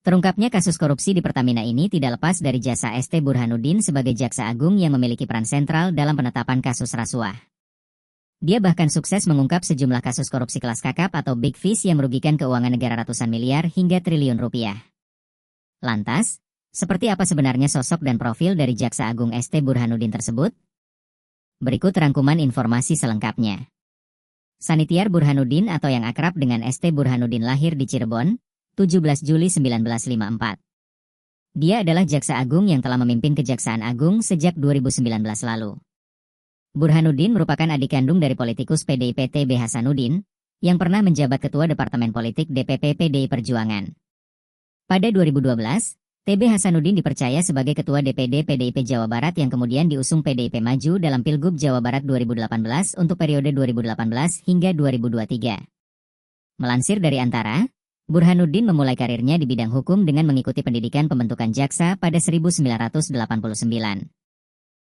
Terungkapnya kasus korupsi di Pertamina ini tidak lepas dari jasa ST Burhanuddin sebagai jaksa agung yang memiliki peran sentral dalam penetapan kasus rasuah. Dia bahkan sukses mengungkap sejumlah kasus korupsi kelas kakap atau big fish yang merugikan keuangan negara ratusan miliar hingga triliun rupiah. Lantas, seperti apa sebenarnya sosok dan profil dari jaksa agung ST Burhanuddin tersebut? Berikut rangkuman informasi selengkapnya. Sanitiar Burhanuddin atau yang akrab dengan ST Burhanuddin lahir di Cirebon, 17 Juli 1954. Dia adalah jaksa agung yang telah memimpin Kejaksaan Agung sejak 2019 lalu. Burhanuddin merupakan adik kandung dari politikus PDIP TB Hasanuddin, yang pernah menjabat Ketua Departemen Politik DPP PDI Perjuangan. Pada 2012, TB Hasanuddin dipercaya sebagai Ketua DPD PDIP Jawa Barat yang kemudian diusung PDIP maju dalam Pilgub Jawa Barat 2018 untuk periode 2018 hingga 2023. Melansir dari Antara, Burhanuddin memulai karirnya di bidang hukum dengan mengikuti pendidikan pembentukan jaksa pada 1989.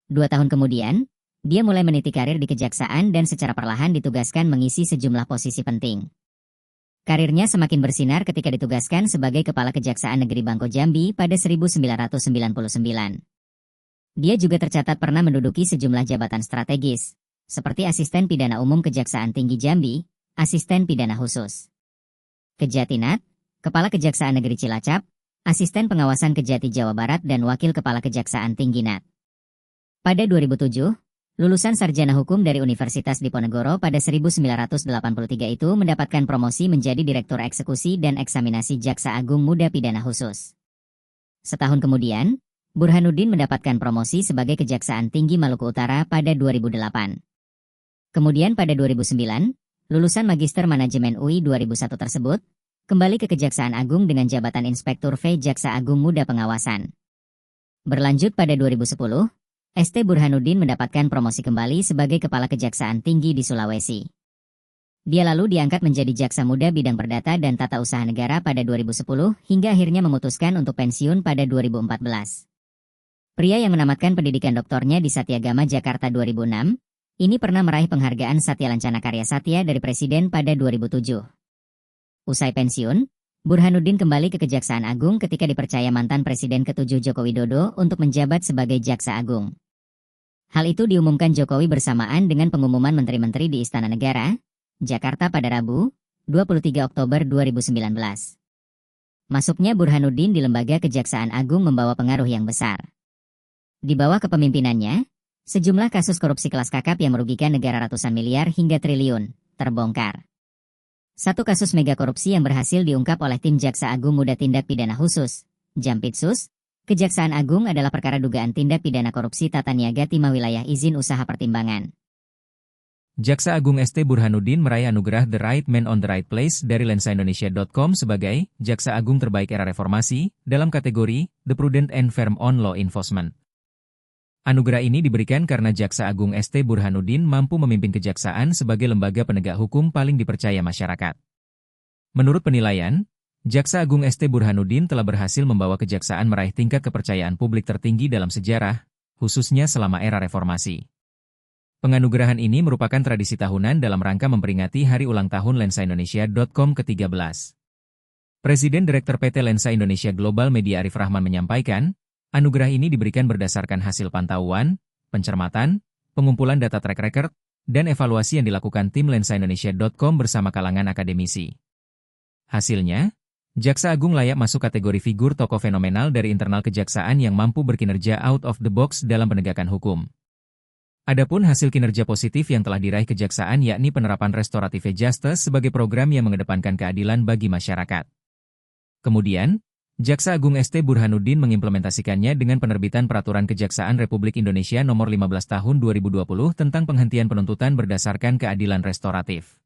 2 tahun kemudian, dia mulai meniti karir di kejaksaan dan secara perlahan ditugaskan mengisi sejumlah posisi penting. Karirnya semakin bersinar ketika ditugaskan sebagai Kepala Kejaksaan Negeri Bangko Jambi pada 1999. Dia juga tercatat pernah menduduki sejumlah jabatan strategis, seperti Asisten Pidana Umum Kejaksaan Tinggi Jambi, Asisten Pidana Khusus Kejatinat, Kepala Kejaksaan Negeri Cilacap, Asisten Pengawasan Kejati Jawa Barat dan Wakil Kepala Kejaksaan Tinggi NAT. Pada 2007, lulusan sarjana hukum dari Universitas Diponegoro pada 1983 itu mendapatkan promosi menjadi Direktur Eksekusi dan Eksaminasi Jaksa Agung Muda Pidana Khusus. Setahun kemudian, Burhanuddin mendapatkan promosi sebagai Kejaksaan Tinggi Maluku Utara pada 2008. Kemudian pada 2009, lulusan Magister Manajemen UI 2001 tersebut, kembali ke Kejaksaan Agung dengan jabatan Inspektur V Jaksa Agung Muda Pengawasan. Berlanjut pada 2010, ST Burhanuddin mendapatkan promosi kembali sebagai Kepala Kejaksaan Tinggi di Sulawesi. Dia lalu diangkat menjadi Jaksa Muda Bidang Perdata dan Tata Usaha Negara pada 2010 hingga akhirnya memutuskan untuk pensiun pada 2014. Pria yang menamatkan pendidikan doktornya di Satyagama Jakarta 2006, ini pernah meraih penghargaan Satya Lancana Karya Satya dari Presiden pada 2007. Usai pensiun, Burhanuddin kembali ke Kejaksaan Agung ketika dipercaya mantan Presiden ke-7 Joko Widodo untuk menjabat sebagai Jaksa Agung. Hal itu diumumkan Jokowi bersamaan dengan pengumuman menteri-menteri di Istana Negara, Jakarta pada Rabu, 23 Oktober 2019. Masuknya Burhanuddin di lembaga Kejaksaan Agung membawa pengaruh yang besar. Di bawah kepemimpinannya, sejumlah kasus korupsi kelas kakap yang merugikan negara ratusan miliar hingga triliun terbongkar. Satu kasus mega korupsi yang berhasil diungkap oleh tim Jaksa Agung Muda Tindak Pidana Khusus, Jampitsus, Kejaksaan Agung adalah perkara dugaan tindak pidana korupsi tata niaga timah wilayah izin usaha pertimbangan. Jaksa Agung ST Burhanuddin meraih anugerah The Right Man on the Right Place dari lensaindonesia.com sebagai Jaksa Agung Terbaik Era Reformasi dalam kategori The Prudent and Firm on Law Enforcement. Anugerah ini diberikan karena Jaksa Agung ST Burhanuddin mampu memimpin kejaksaan sebagai lembaga penegak hukum paling dipercaya masyarakat. Menurut penilaian, Jaksa Agung ST Burhanuddin telah berhasil membawa kejaksaan meraih tingkat kepercayaan publik tertinggi dalam sejarah, khususnya selama era reformasi. Penganugerahan ini merupakan tradisi tahunan dalam rangka memperingati hari ulang tahun lensaindonesia.com ke-13. Presiden Direktur PT Lensa Indonesia Global Media Arif Rahman menyampaikan, anugerah ini diberikan berdasarkan hasil pantauan, pencermatan, pengumpulan data track record, dan evaluasi yang dilakukan tim lensaindonesia.com bersama kalangan akademisi. Hasilnya, Jaksa Agung layak masuk kategori figur tokoh fenomenal dari internal kejaksaan yang mampu berkinerja out of the box dalam penegakan hukum. Adapun hasil kinerja positif yang telah diraih kejaksaan yakni penerapan restoratif justice sebagai program yang mengedepankan keadilan bagi masyarakat. Kemudian, Jaksa Agung ST Burhanuddin mengimplementasikannya dengan penerbitan Peraturan Kejaksaan Republik Indonesia Nomor 15 Tahun 2020 tentang penghentian penuntutan berdasarkan keadilan restoratif.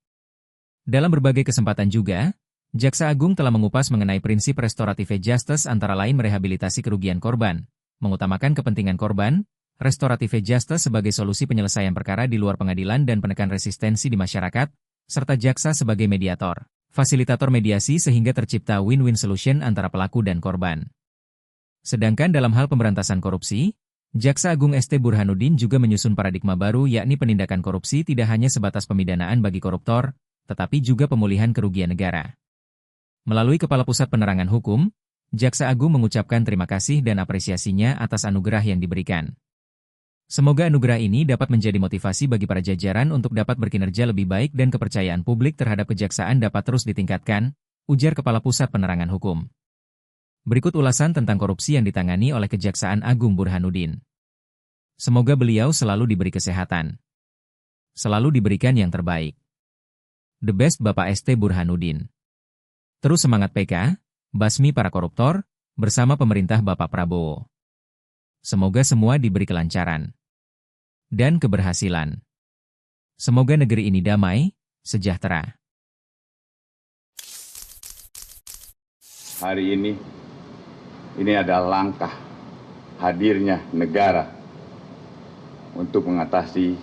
Dalam berbagai kesempatan juga, Jaksa Agung telah mengupas mengenai prinsip restoratif justice antara lain merehabilitasi kerugian korban, mengutamakan kepentingan korban, restoratif justice sebagai solusi penyelesaian perkara di luar pengadilan dan penekan resistensi di masyarakat, serta jaksa sebagai mediator, fasilitator mediasi sehingga tercipta win-win solution antara pelaku dan korban. Sedangkan dalam hal pemberantasan korupsi, Jaksa Agung ST Burhanuddin juga menyusun paradigma baru yakni penindakan korupsi tidak hanya sebatas pemidanaan bagi koruptor, tetapi juga pemulihan kerugian negara. Melalui Kepala Pusat Penerangan Hukum, Jaksa Agung mengucapkan terima kasih dan apresiasinya atas anugerah yang diberikan. Semoga anugerah ini dapat menjadi motivasi bagi para jajaran untuk dapat berkinerja lebih baik dan kepercayaan publik terhadap kejaksaan dapat terus ditingkatkan, ujar Kepala Pusat Penerangan Hukum. Berikut ulasan tentang korupsi yang ditangani oleh Kejaksaan Agung Burhanuddin. Semoga beliau selalu diberi kesehatan. Selalu diberikan yang terbaik. The best Bapak ST Burhanuddin. Terus semangat PK, basmi para koruptor, bersama pemerintah Bapak Prabowo. Semoga semua diberi kelancaran dan keberhasilan. Semoga negeri ini damai, sejahtera. Hari ini adalah langkah hadirnya negara untuk mengatasi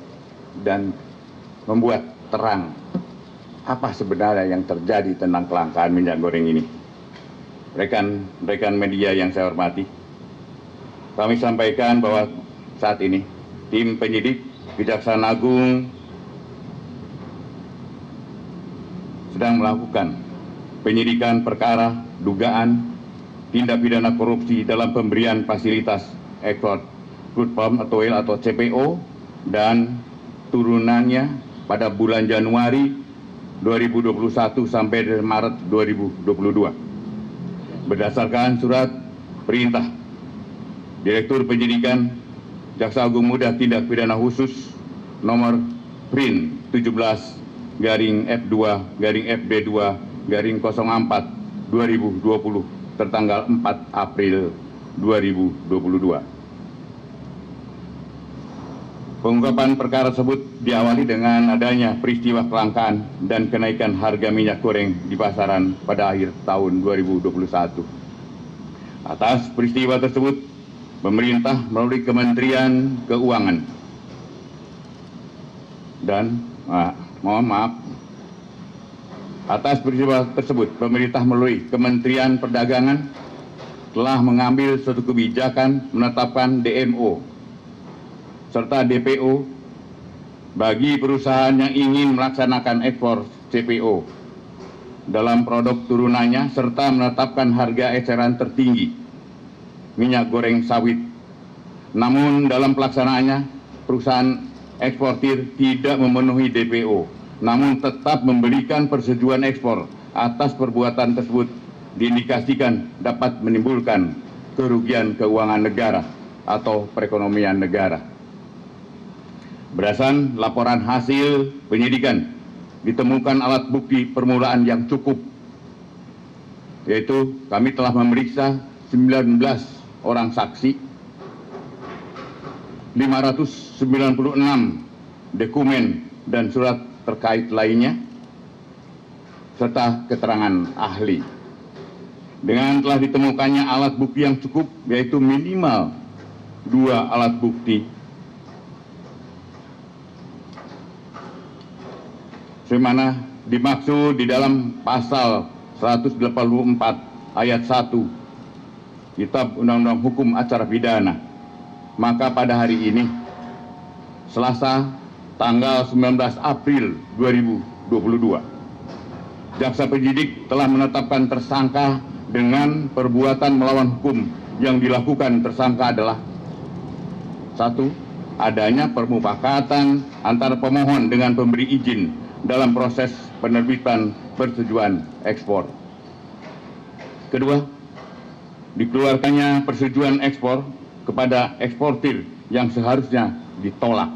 dan membuat terang apa sebenarnya yang terjadi tentang kelangkaan minyak goreng ini. Rekan-rekan media yang saya hormati, kami sampaikan bahwa saat ini tim penyidik Kejaksaan Agung sedang melakukan penyidikan perkara dugaan tindak pidana korupsi dalam pemberian fasilitas ekspor crude palm oil atau CPO dan turunannya pada bulan Januari 2021 sampai Maret 2022. Berdasarkan surat perintah Direktur Penyidikan Jaksa Agung Muda Tindak Pidana Khusus nomor PRIN 17-FB2-FB2-04/2020 tertanggal 4 April 2022. Pengungkapan perkara tersebut diawali dengan adanya peristiwa kelangkaan dan kenaikan harga minyak goreng di pasaran pada akhir tahun 2021. Atas peristiwa tersebut, pemerintah melalui Kementerian Keuangan dan atas peristiwa tersebut, pemerintah melalui Kementerian Perdagangan telah mengambil suatu kebijakan menetapkan DMO serta DPO bagi perusahaan yang ingin melaksanakan ekspor CPO dalam produk turunannya serta menetapkan harga eceran tertinggi minyak goreng sawit. Namun dalam pelaksanaannya perusahaan eksportir tidak memenuhi DPO, namun tetap memberikan persetujuan ekspor. Atas perbuatan tersebut diindikasikan dapat menimbulkan kerugian keuangan negara atau perekonomian negara. Berdasarkan laporan hasil penyidikan, ditemukan alat bukti permulaan yang cukup, yaitu kami telah memeriksa 19 orang saksi, 596 dokumen dan surat terkait lainnya, serta keterangan ahli. Dengan telah ditemukannya alat bukti yang cukup, yaitu minimal 2 alat bukti, sebagaimana dimaksud di dalam pasal 184 ayat 1 Kitab Undang-Undang Hukum Acara Pidana. Maka pada hari ini, Selasa tanggal 19 April 2022, jaksa penyidik telah menetapkan tersangka dengan perbuatan melawan hukum. Yang dilakukan tersangka adalah: 1. Adanya permufakatan antara pemohon dengan pemberi izin dalam proses penerbitan persetujuan ekspor. Kedua, dikeluarkannya persetujuan ekspor kepada eksportir yang seharusnya ditolak.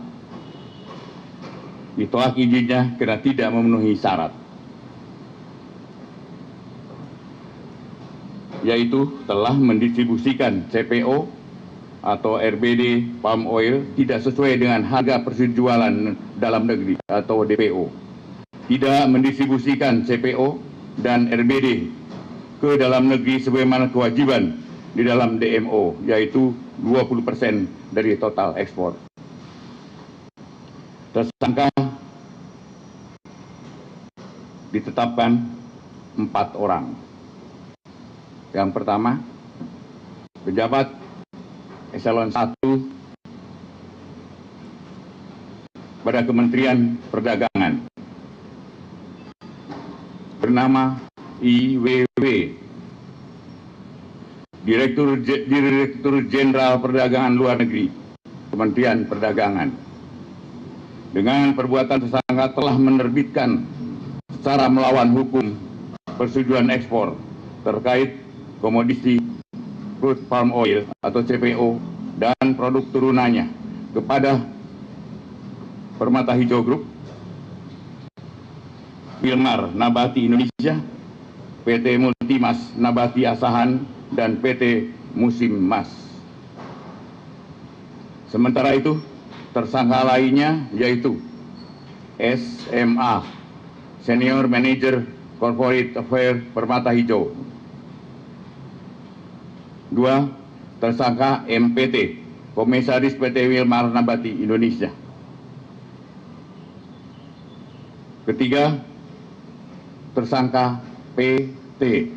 Ditolak izinnya karena tidak memenuhi syarat, yaitu telah mendistribusikan CPO atau RBD palm oil tidak sesuai dengan harga persetujuan dalam negeri atau DPO. Tidak mendistribusikan CPO dan RBD ke dalam negeri sebagaimana kewajiban di dalam DMO, yaitu 20% dari total ekspor. Tersangka ditetapkan 4 orang. Yang pertama, pejabat eselon 1 pada Kementerian Perdagangan bernama IWW Direktur Jenderal Perdagangan Luar Negeri, Kementerian Perdagangan. Dengan perbuatan tersangka telah menerbitkan secara melawan hukum persetujuan ekspor terkait komoditi crude palm oil atau CPO dan produk turunannya kepada Permata Hijau Group, Wilmar Nabati Indonesia, PT Multimas Nabati Asahan, dan PT Musim Mas. Sementara itu, tersangka lainnya yaitu SMA, Senior Manager Corporate Affairs Permata Hijau. 2. Tersangka MPT, Komisaris PT Wilmar Nabati Indonesia. 3. Tersangka PT,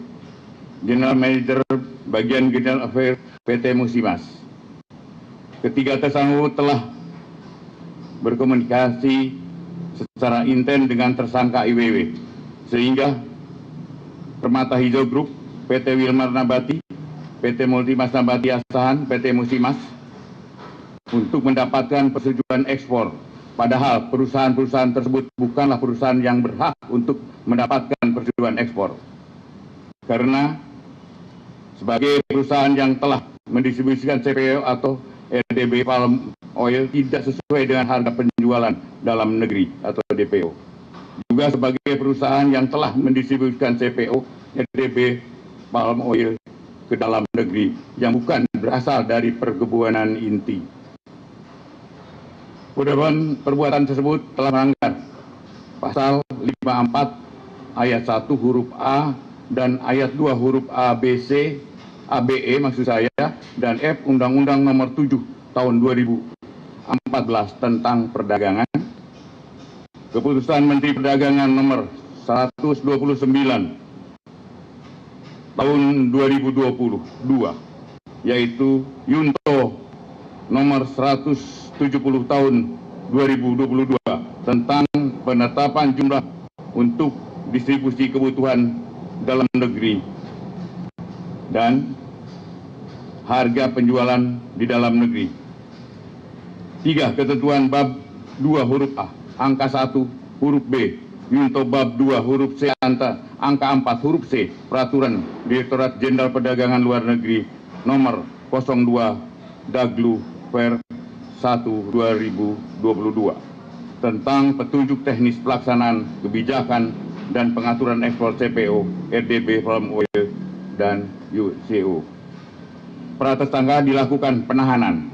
General Manager Bagian General Affairs PT Musimas. 3 tersangka telah berkomunikasi secara intens dengan tersangka IWW, sehingga Permata Hijau Group, PT Wilmar Nabati, PT Multimas Nabati Asahan, PT Musimas untuk mendapatkan persetujuan ekspor. Padahal perusahaan-perusahaan tersebut bukanlah perusahaan yang berhak untuk mendapatkan persetujuan ekspor. Karena sebagai perusahaan yang telah mendistribusikan CPO atau RDB palm oil tidak sesuai dengan harga penjualan dalam negeri atau DPO. Juga sebagai perusahaan yang telah mendistribusikan CPO RDB palm oil ke dalam negeri yang bukan berasal dari perkebunan inti. Perbuatan tersebut telah melanggar pasal 54 ayat 1 huruf A dan ayat 2 huruf ABC, ABE maksud saya, dan F Undang-Undang Nomor 7 Tahun 2014 tentang perdagangan, Keputusan Menteri Perdagangan Nomor 129 Tahun 2022, yaitu Yunto Nomor 170 Tahun 2022 tentang penetapan jumlah untuk distribusi kebutuhan dalam negeri dan harga penjualan di dalam negeri. 3. Ketentuan bab 2 huruf A, angka 1 huruf B, Yunto bab 2 huruf C, angka 4 huruf C, Peraturan Direktorat Jenderal Perdagangan Luar Negeri Nomor 02 Daglu per 1 2022 tentang petunjuk teknis pelaksanaan kebijakan dan pengaturan ekspor CPO, RDB palm oil, dan UCO. Para tersangka dilakukan penahanan,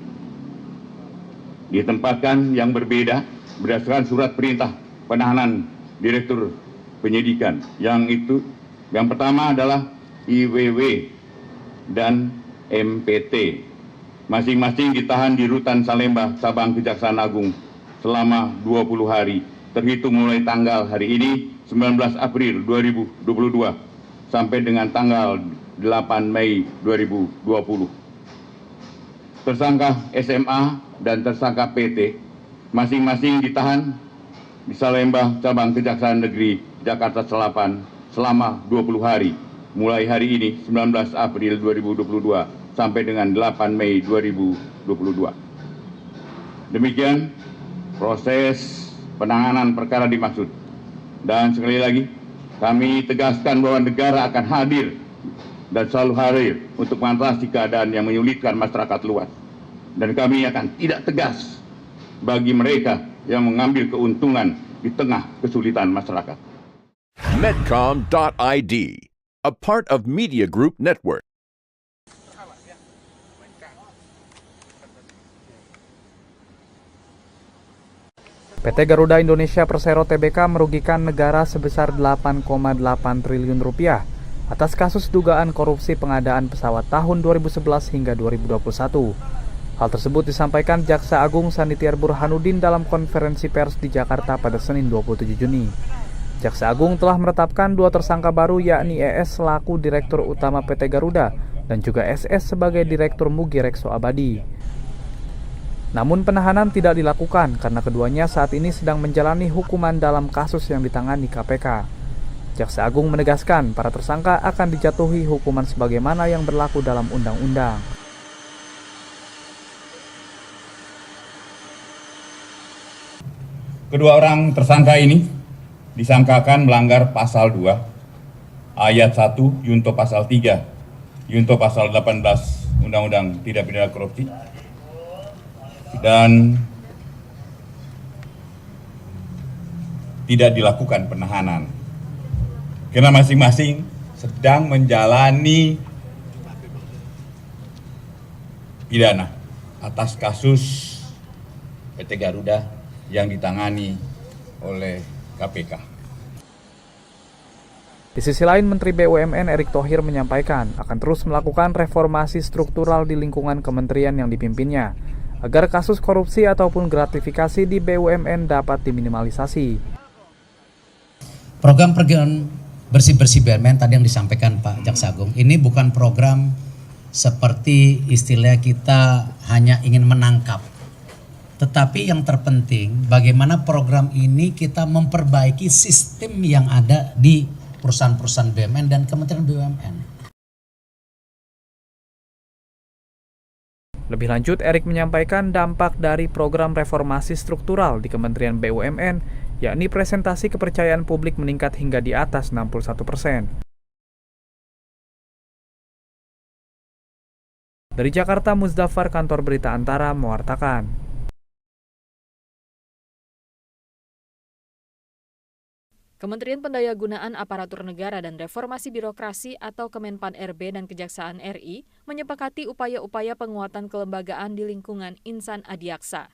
ditempatkan yang berbeda berdasarkan surat perintah penahanan Direktur Penyidikan. Yang pertama adalah IWW dan MPT. Masing-masing ditahan di Rutan Salemba, Sabang Kejaksaan Agung selama 20 hari, terhitung mulai tanggal hari ini 19 April 2022 sampai dengan tanggal 8 Mei 2020. Tersangka SMA dan tersangka PT masing-masing ditahan di Salemba, Cabang Kejaksaan Negeri Jakarta Selatan selama 20 hari, mulai hari ini 19 April 2022 sampai dengan 8 Mei 2022. Demikian proses penanganan perkara dimaksud. Dan sekali lagi, kami tegaskan bahwa negara akan hadir dan selalu hadir untuk mengatasi keadaan yang menyulitkan masyarakat luas. Dan kami akan tidak tegas bagi mereka yang mengambil keuntungan di tengah kesulitan masyarakat. Medcom.id, a part of Media Group Network. PT Garuda Indonesia Persero Tbk merugikan negara sebesar 8,8 triliun rupiah atas kasus dugaan korupsi pengadaan pesawat tahun 2011 hingga 2021. Hal tersebut disampaikan Jaksa Agung Sanitiar Burhanuddin dalam konferensi pers di Jakarta pada Senin 27 Juni. Jaksa Agung telah menetapkan 2 tersangka baru, yakni ES selaku Direktur Utama PT Garuda dan juga SS sebagai Direktur Mugi Rekso Abadi. Namun penahanan tidak dilakukan karena keduanya saat ini sedang menjalani hukuman dalam kasus yang ditangani KPK. Jaksa Agung menegaskan para tersangka akan dijatuhi hukuman sebagaimana yang berlaku dalam undang-undang. Kedua orang tersangka ini disangkakan melanggar pasal 2, ayat 1, Yunto pasal 3, Yunto pasal 18 Undang-Undang Tindak Pidana Korupsi, dan tidak dilakukan penahanan karena masing-masing sedang menjalani pidana atas kasus PT Garuda yang ditangani oleh KPK. Di sisi lain, Menteri BUMN Erick Thohir menyampaikan akan terus melakukan reformasi struktural di lingkungan kementerian yang dipimpinnya, agar kasus korupsi ataupun gratifikasi di BUMN dapat diminimalisasi. Program bersih-bersih BUMN tadi yang disampaikan Pak Jaksa Agung, ini bukan program seperti istilah kita hanya ingin menangkap. Tetapi yang terpenting bagaimana program ini kita memperbaiki sistem yang ada di perusahaan-perusahaan BUMN dan Kementerian BUMN. Lebih lanjut, Erick menyampaikan dampak dari program reformasi struktural di Kementerian BUMN, yakni presentasi kepercayaan publik meningkat hingga di atas 61%. Dari Jakarta, Muzdafar, Kantor Berita Antara, mewartakan. Kementerian Pendayagunaan Aparatur Negara dan Reformasi Birokrasi atau Kemenpan-RB dan Kejaksaan RI menyepakati upaya-upaya penguatan kelembagaan di lingkungan Insan Adiaksa.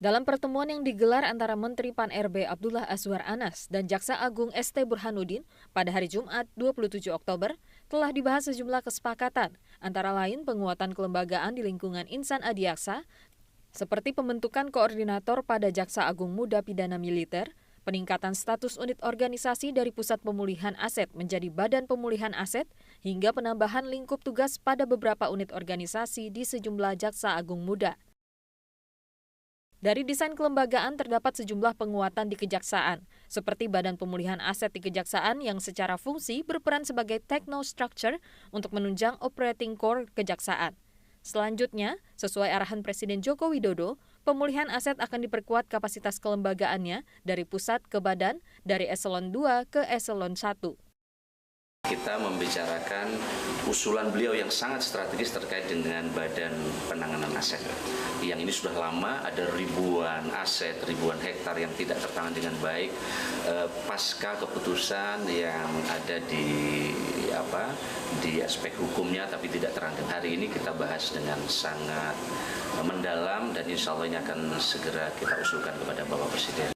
Dalam pertemuan yang digelar antara Menteri Pan-RB Abdullah Azwar Anas dan Jaksa Agung ST Burhanuddin pada hari Jumat 27 Oktober, telah dibahas sejumlah kesepakatan, antara lain penguatan kelembagaan di lingkungan Insan Adiaksa, seperti pembentukan koordinator pada Jaksa Agung Muda Pidana Militer, peningkatan status unit organisasi dari Pusat Pemulihan Aset menjadi Badan Pemulihan Aset, hingga penambahan lingkup tugas pada beberapa unit organisasi di sejumlah Jaksa Agung Muda. Dari desain kelembagaan terdapat sejumlah penguatan di Kejaksaan, seperti Badan Pemulihan Aset di Kejaksaan yang secara fungsi berperan sebagai techno-structure untuk menunjang operating core Kejaksaan. Selanjutnya, sesuai arahan Presiden Joko Widodo, pemulihan aset akan diperkuat kapasitas kelembagaannya dari pusat ke badan, dari eselon 2 ke eselon 1. Kita membicarakan usulan beliau yang sangat strategis terkait dengan Badan Penanganan Aset. Yang ini sudah lama, ada ribuan aset, ribuan hektar yang tidak tertangani dengan baik. Pasca keputusan yang ada di aspek hukumnya tapi tidak terangkat. Hari ini kita bahas dengan sangat mendalam dan insya Allah ini akan segera kita usulkan kepada Bapak Presiden.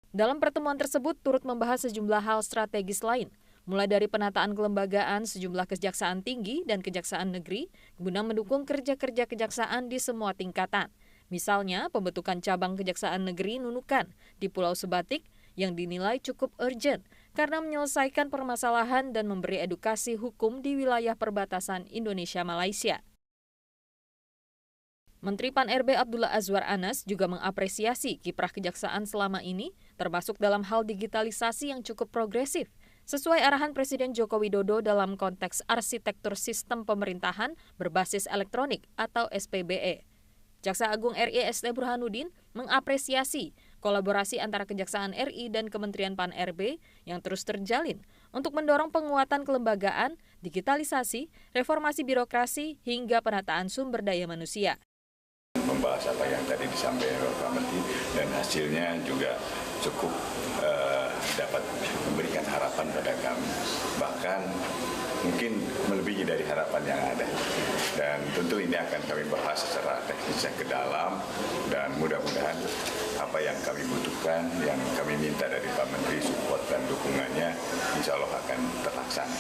Dalam pertemuan tersebut turut membahas sejumlah hal strategis lain, mulai dari penataan kelembagaan sejumlah kejaksaan tinggi dan kejaksaan negeri guna mendukung kerja-kerja kejaksaan di semua tingkatan. Misalnya, pembentukan cabang Kejaksaan Negeri Nunukan di Pulau Sebatik yang dinilai cukup urgent karena menyelesaikan permasalahan dan memberi edukasi hukum di wilayah perbatasan Indonesia-Malaysia. Menteri Pan-RB Abdullah Azwar Anas juga mengapresiasi kiprah kejaksaan selama ini, termasuk dalam hal digitalisasi yang cukup progresif, sesuai arahan Presiden Joko Widodo dalam konteks arsitektur sistem pemerintahan berbasis elektronik atau SPBE. Jaksa Agung RI ST Burhanuddin mengapresiasi kolaborasi antara Kejaksaan RI dan Kementerian Pan-RB yang terus terjalin untuk mendorong penguatan kelembagaan, digitalisasi, reformasi birokrasi, hingga penataan sumber daya manusia. Membahas apa yang tadi disampaikan Pak Menteri dan hasilnya juga cukup dapat memberikan harapan pada kami, bahkan mungkin melebihi dari harapan yang ada. Dan tentu ini akan kami bahas secara teknisnya ke dalam dan mudah-mudahan apa yang kami butuhkan, yang kami minta dari Pak Menteri, support dan dukungannya insya Allah akan terlaksana.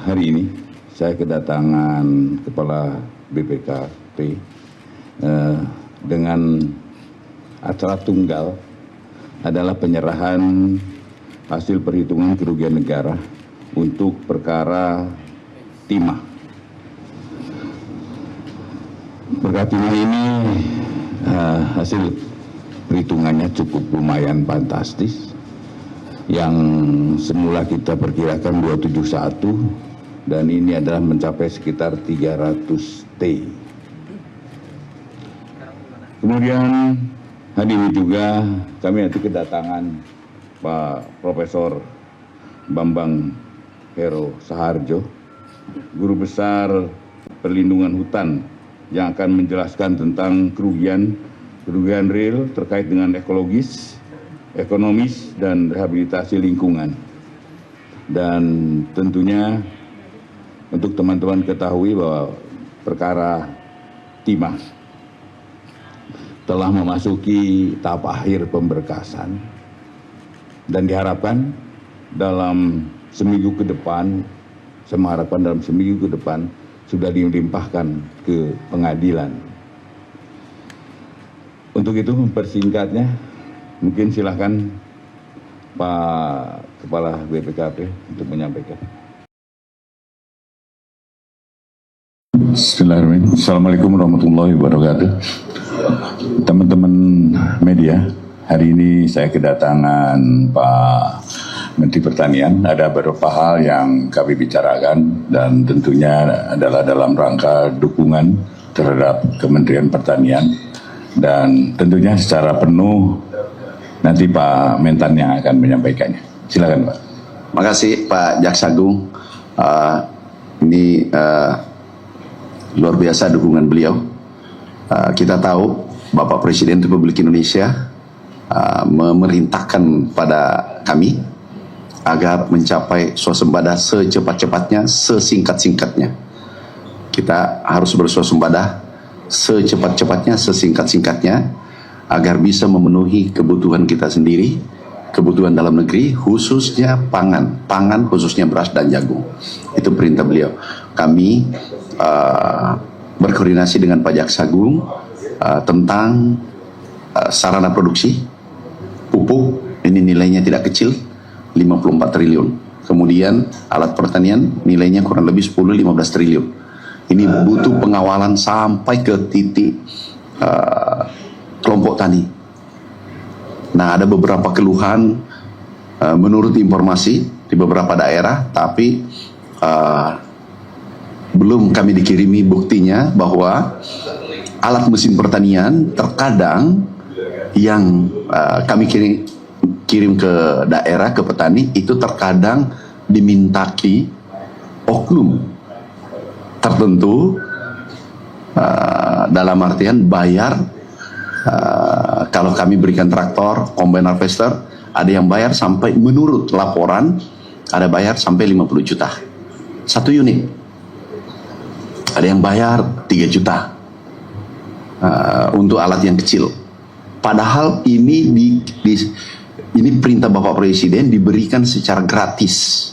Hari ini saya kedatangan Kepala BPKP dengan acara tunggal adalah penyerahan hasil perhitungan kerugian negara untuk perkara timah. Perkara timah ini hasil perhitungannya cukup lumayan fantastis. yang semula kita perkirakan 271 dan ini adalah mencapai sekitar 300 T. Kemudian hari ini juga kami nanti kedatangan Pak Profesor Bambang Hero Saharjo, Guru Besar Perlindungan Hutan, yang akan menjelaskan tentang kerugian real terkait dengan ekologis, ekonomis, dan rehabilitasi lingkungan. Dan tentunya untuk teman-teman ketahui bahwa perkara timah telah memasuki tahap akhir pemberkasan dan diharapkan dalam seminggu ke depan, saya mengharapkan dalam seminggu ke depan sudah dilimpahkan ke pengadilan. Untuk itu mempersingkatnya, mungkin silakan Pak Kepala BPKP untuk menyampaikan. Bismillahirrahmanirrahim. Assalamualaikum warahmatullahi wabarakatuh. Teman-teman media, hari ini saya kedatangan Pak Menteri Pertanian. Ada beberapa hal yang kami bicarakan dan tentunya adalah dalam rangka dukungan terhadap Kementerian Pertanian. Dan tentunya secara penuh nanti Pak Mentan yang akan menyampaikannya. Silakan Pak. Makasih Pak Jaksa Agung. Ini luar biasa dukungan beliau. Kita tahu Bapak Presiden Republik Indonesia memerintahkan pada kami agar mencapai swasembada secepat-cepatnya, sesingkat-singkatnya. Kita harus berswasembada secepat-cepatnya, sesingkat-singkatnya, agar bisa memenuhi kebutuhan kita sendiri, kebutuhan dalam negeri, khususnya pangan khususnya beras dan jagung. Itu perintah beliau. Kami berkoordinasi dengan Pak Jaksa Agung tentang sarana produksi pupuk, ini nilainya tidak kecil, 54 triliun. Kemudian alat pertanian nilainya kurang lebih 10-15 triliun. Ini butuh pengawalan sampai ke titik kelompok tani. Nah, ada beberapa keluhan menurut informasi di beberapa daerah, tapi belum kami dikirimi buktinya bahwa alat mesin pertanian terkadang yang kami kirim ke daerah, ke petani, itu terkadang dimintaki oknum tertentu, dalam artian bayar. Kalau kami berikan traktor, combine harvester, ada yang bayar sampai, menurut laporan, ada bayar sampai 50 juta satu unit. Ada yang bayar 3 juta untuk alat yang kecil. Padahal ini ini perintah Bapak Presiden diberikan secara gratis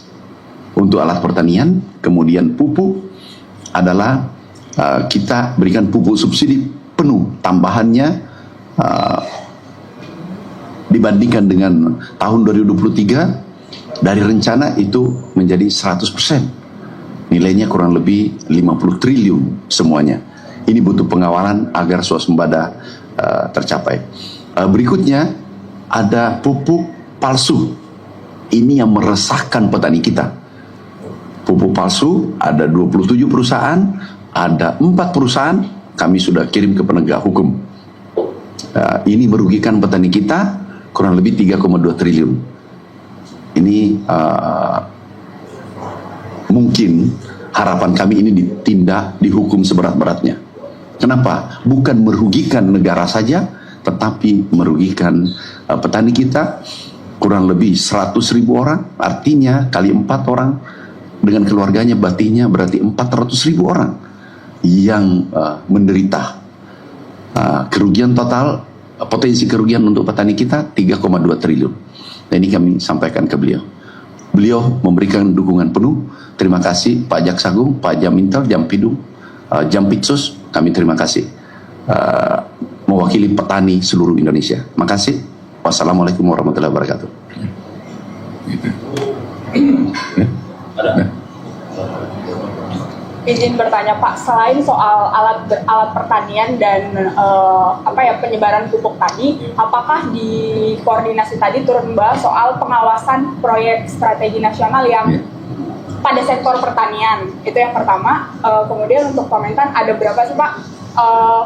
untuk alat pertanian. Kemudian pupuk adalah kita berikan pupuk subsidi penuh, tambahannya dibandingkan dengan tahun 2023 dari rencana itu menjadi 100%. Nilainya kurang lebih 50 triliun semuanya. Ini butuh pengawalan agar swasembada tercapai. Berikutnya ada pupuk palsu. Ini yang meresahkan petani kita. Pupuk palsu ada 27 perusahaan, ada 4 perusahaan kami sudah kirim ke penegak hukum. Ini merugikan petani kita kurang lebih 3,2 triliun. Ini mungkin harapan kami ini ditindak, dihukum seberat-beratnya. Kenapa? Bukan merugikan negara saja, tetapi merugikan petani kita kurang lebih 100.000 orang. Artinya kali 4 orang dengan keluarganya, berarti 400.000 orang yang menderita. Kerugian total, potensi kerugian untuk petani kita 3,2 triliun. Dan ini kami sampaikan ke beliau. Beliau memberikan dukungan penuh. Terima kasih Pak Jaksa Agung, Pak Jamintel, Jampidum, Jampitsus. Kami terima kasih mewakili petani seluruh Indonesia. Makasih. Wassalamualaikum warahmatullahi wabarakatuh. izin bertanya Pak, selain soal alat pertanian dan penyebaran pupuk tadi, apakah di koordinasi tadi turut membahas soal pengawasan proyek strategi nasional yang pada sektor pertanian? Itu yang pertama. Kemudian untuk Kementan, ada berapa sih Pak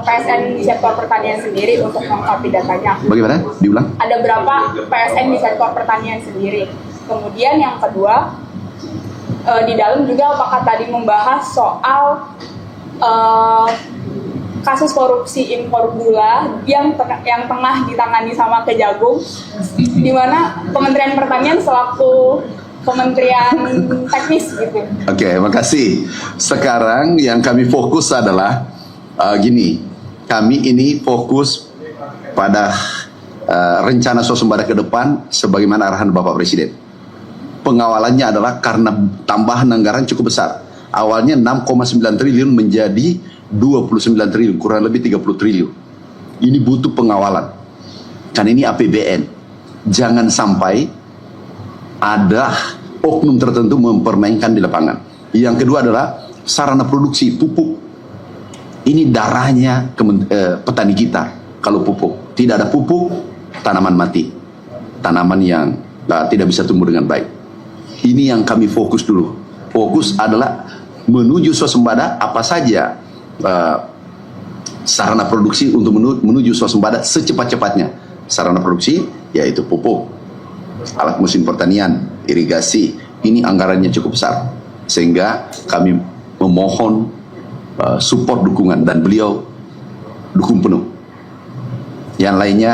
PSN di sektor pertanian sendiri untuk melengkapi datanya? Bagaimana? Diulang? Ada berapa PSN di sektor pertanian sendiri? Kemudian yang kedua, di dalam juga apakah tadi membahas soal kasus korupsi impor gula yang tengah ditangani sama Kejagung, di mana Kementerian Pertanian selaku Kementerian teknis gitu. Oke, makasih. Sekarang yang kami fokus adalah gini, kami ini fokus pada rencana swasembada ke depan sebagaimana arahan Bapak Presiden. Pengawalannya adalah karena tambahan anggaran cukup besar. Awalnya 6,9 triliun menjadi 29 triliun, kurang lebih 30 triliun. Ini butuh pengawalan. Kan ini APBN. Jangan sampai ada oknum tertentu mempermainkan di lapangan. Yang kedua adalah sarana produksi pupuk. Ini darahnya petani kita. Kalau pupuk, tidak ada pupuk, tanaman mati. Tanaman yang tidak bisa tumbuh dengan baik. Ini yang kami fokus dulu. Fokus adalah menuju swasembada apa saja sarana produksi untuk menuju swasembada secepat-cepatnya. Sarana produksi yaitu pupuk, alat mesin pertanian, irigasi. Ini anggarannya cukup besar. Sehingga kami memohon support dukungan dan beliau dukung penuh. Yang lainnya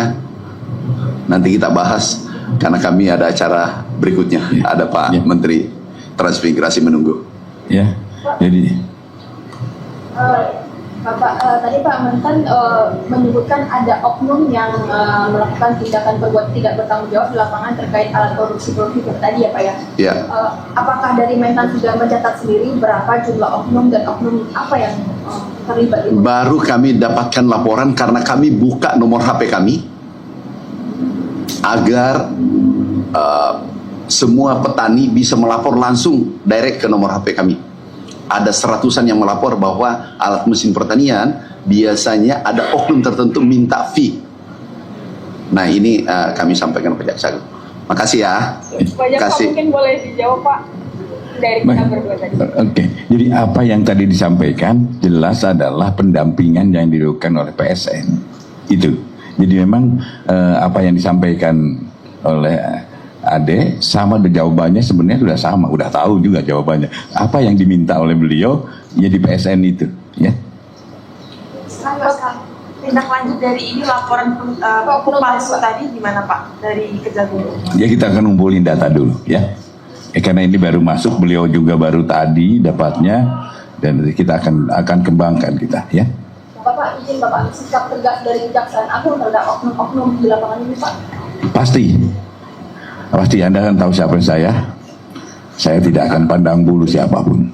nanti kita bahas karena kami ada acara berikutnya. Ada Pak Menteri Transmigrasi menunggu. Ya, jadi Bapak, tadi Pak Mentan menyebutkan ada oknum yang melakukan tindakan perbuatan tidak bertanggung jawab di lapangan terkait alat korupsi tadi ya Pak ya? Ya. Apakah dari Mentan sudah mencatat sendiri berapa jumlah oknum dan oknum apa yang terlibat itu? Baru kami dapatkan laporan karena kami buka nomor HP kami agar semua petani bisa melapor langsung direct ke nomor HP kami. Ada seratusan yang melapor bahwa alat mesin pertanian biasanya ada oknum tertentu minta fee. Nah ini kami sampaikan ke Jaksa. Makasih ya. Banyak Pak, mungkin boleh dijawab Pak dari kita berdua tadi. Oke, jadi apa yang tadi disampaikan jelas adalah pendampingan yang dilakukan oleh PSN. Itu. Jadi memang apa yang disampaikan oleh Ade sama jawabannya sebenarnya sudah sama, udah tahu juga jawabannya. Apa yang diminta oleh beliau ya di PSN itu, ya. Tindak lanjut dari ini laporan palsu tadi gimana Pak dari Kejagung? Ya kita akan ngumpulin data dulu, ya. Karena ini baru masuk, beliau juga baru tadi dapatnya dan kita akan kembangkan kita, ya. Bapak izin Bapak sikap tegas dari Kejaksaan Agung terhadap oknum-oknum di lapangan ini Pak? Pasti Anda kan tahu siapa saya tidak akan pandang bulu siapapun.